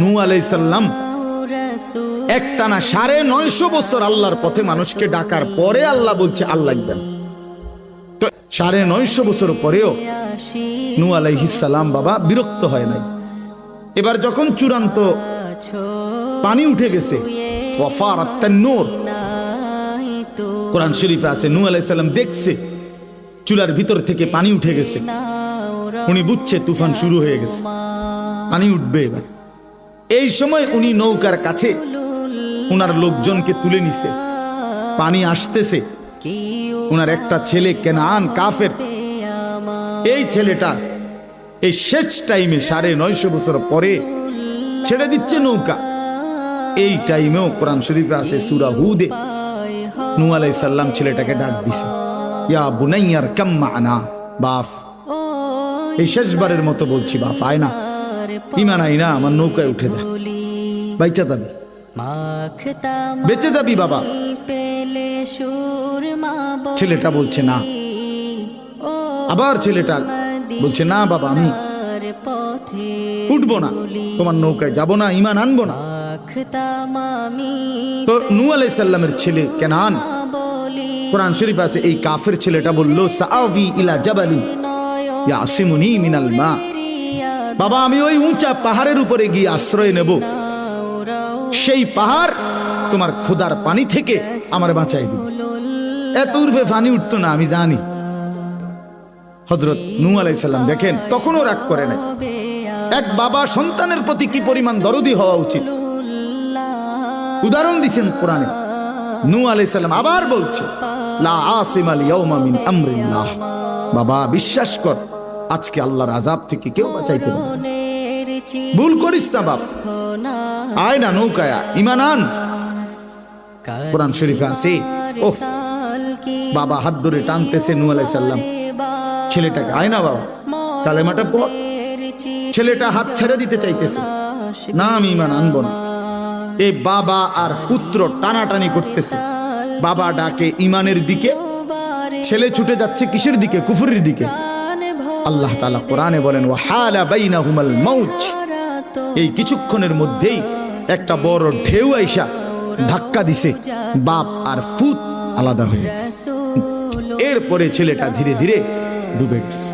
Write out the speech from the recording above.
নূহ আলাইহিস সালাম একটানা 950 বছর আল্লাহর পথে মানুষকে ডাকার পরে আল্লাহ বলছে আল্লাহ লাগবেন। তো 950 বছর পরেও নূহ আলাইহিস সালাম বাবা বিরক্ত হয় নাই। এবার যখন চূড়ান্ত পানি উঠে গেছে, ওয়াফারাত তান্নুর, কোরআন শরীফে আছে নূহ আলাইহিস সালাম দেখছে চুলার ভিতর থেকে পানি উঠে গেছে। উনি বুঝছে তুফান শুরু হয়ে গেছে, পানি উঠবে এবার। এই সময় উনি নৌকার কাছে উনার লোকজনকে তুলে নিছে, পানি আসতেছে। উনার একটা ছেলে কেনান কাফের, এই ছেলেটা এই শেষ টাইমে 950 বছর পরে ছেড়ে দিচ্ছে নৌকা। এই টাইমেও কোরআন শরীফে আছে সূরা হুদে নূহ আলাইহিস সালাম ছেলেটাকে ডাক দিছে, ইয়া বুনাইয়ার কাম মা'না, বাপ এই শেষবারের মতো বলছি বাপ আয় না, ঈমান আয় না, আমার নৌকায় উঠে যা, বাইচা যাবি, বেঁচে যাবি বাবা। ছেলেটা বলছে না, আবার ছেলেটা বলছে না বাবা আমি উঠবো না, তোমার নৌকায় যাব না, ঈমান আনবো না। তো নূহ আলাইহিস সালামের ছেলে কেনান, কোরআন শরীফ আছে এই কাফের ছেলেটা বলল সাআবি ইলা জাবালিন ইয়াসিমুনি মিনাল মা, বাবা আমি ওই উঁচা পাহাড়ের উপরে গিয়ে আশ্রয় নেব, সেই পাহাড় তোমার ক্ষুধার পানি থেকে আমার বাঁচাই দিবে। এত উর্ফে পানি উঠতো না আমি জানি। হযরত নূহ আলাইহিস সালাম দেখেন তখনও রাগ করে নাই। এক বাবা সন্তানের প্রতি কি পরিমাণ দরদি হওয়া উচিত, উদাহরণ দিচ্ছেন কোরআনে। নূহ আলাইহিস সালাম আবার বলছে লা আসিমাল ইয়াউমা মিন আমরিল্লাহ, বাবা বিশ্বাস কর আজকে আল্লাহর আযাব থেকে কেউ বাঁচাইতে পারবে না, ভুল করিস না বাপ, আয় না নৌকায়, ঈমান আন। কোরআন শরীফে আছে ওহ বাবা হাত ধরে টানতেছে নূহ আলাইহিস সালাম ছেলেটাকে, আয় না বাবা কালেমাটা পড়। ছেলেটা হাত ছেড়ে দিতে চাইতেছে, না আমি ঈমান আনবো না। এই বাবা আর পুত্র টানাটানি করতেছে, বাবা ডাকে ঈমানের দিকে, ছেলে ছুটে যাচ্ছে কিসের দিকে, কুফরের দিকে। আল্লাহ তাআলা কোরআনে বলেন ওয়াহালা বাইনাহুমাল মাউজ, এই কিছুক্ষণের মধ্যেই একটা বড় ঢেউ আইসা ধাক্কা দিছে, বাপ আর পুত আলাদা হয়ে গেছে। এরপরে ছেলেটা ধীরে ধীরে ডুবে গেছে।